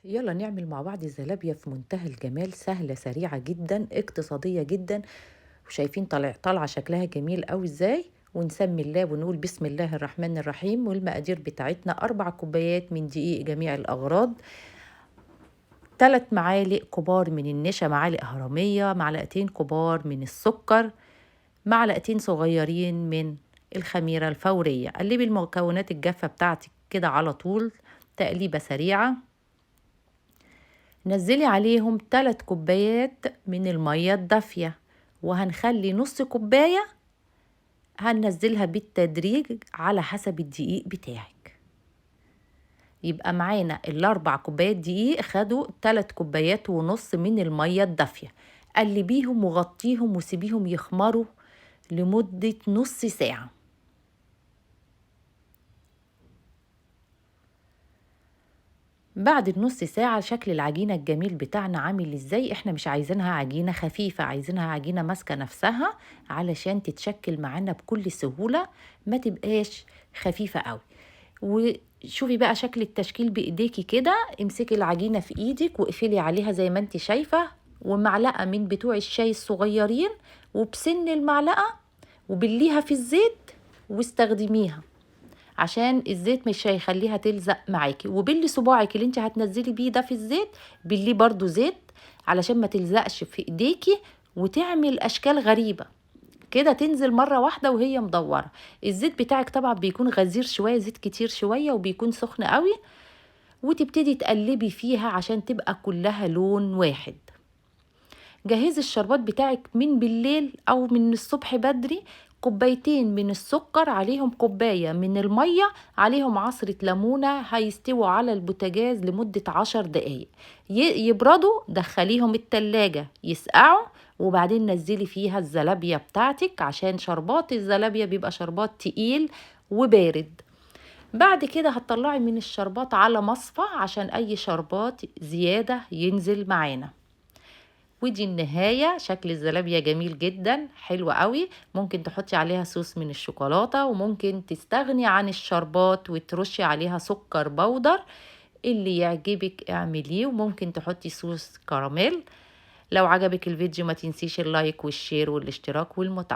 يلا نعمل مع بعض زلابية في منتهى الجمال، سهلة سريعة جدا اقتصادية جدا. وشايفين طالعة شكلها جميل قوي ازاي. ونسمي الله ونقول بسم الله الرحمن الرحيم. والمقادير بتاعتنا 4 كوبايات من دقيق جميع الأغراض، 3 معالق كبار من النشا، معالق هرمية، معلقتين كبار من السكر، معلقتين صغيرين من الخميرة الفورية. قلبي المكونات الجافة بتاعتك كده على طول تقليبة سريعة. نزلي عليهم 3 كوبايات من المية الدافية، وهنخلي نص كوباية هننزلها بالتدريج على حسب الدقيق بتاعك. يبقى معانا ال4 كوبايات دقيق خدوا 3 كوبايات ونص من المية الدافية. قلبيهم وغطيهم وسيبيهم يخمروا لمدة نص ساعة. بعد النص ساعة شكل العجينة الجميل بتاعنا عامل ازاي. احنا مش عايزينها عجينة خفيفة، عايزينها عجينة ماسكة نفسها علشان تتشكل معانا بكل سهولة، ما تبقاش خفيفة قوي. وشوفي بقى شكل التشكيل بايديكي كده. امسكي العجينة في ايدك واقفلي عليها زي ما انت شايفة، ومعلقة من بتوع الشاي الصغيرين وبسن المعلقة وبليها في الزيت واستخدميها، عشان الزيت مش هيخليها تلزق معاكي. وباللي صباعك اللي انت هتنزلي بيه ده في الزيت بالليه برضو زيت علشان ما تلزقش في ايديكي وتعمل اشكال غريبة كده، تنزل مرة واحدة وهي مدورة. الزيت بتاعك طبعا بيكون غزير شوية، زيت كتير شوية وبيكون سخن قوي. وتبتدي تقلبي فيها عشان تبقى كلها لون واحد. جهزي الشربات بتاعك من بالليل او من الصبح بدري. كوبايتين من السكر عليهم كوباية من المية عليهم عصرة ليمونة، هيستووا على البوتاجاز لمدة 10 دقايق. يبردوا دخليهم التلاجة يسقعوا، وبعدين نزلي فيها الزلابية بتاعتك عشان شربات الزلابية بيبقى شربات تقيل وبارد. بعد كده هتطلعي من الشربات على مصفى عشان اي شربات زيادة ينزل معانا. ودي النهاية. شكل الزلابية جميل جدا، حلو قوي. ممكن تحطي عليها صوص من الشوكولاتة، وممكن تستغني عن الشربات وترشي عليها سكر بودر، اللي يعجبك اعمليه. وممكن تحطي صوص كراميل. لو عجبك الفيديو ما تنسيش اللايك والشير والاشتراك والمتابعة.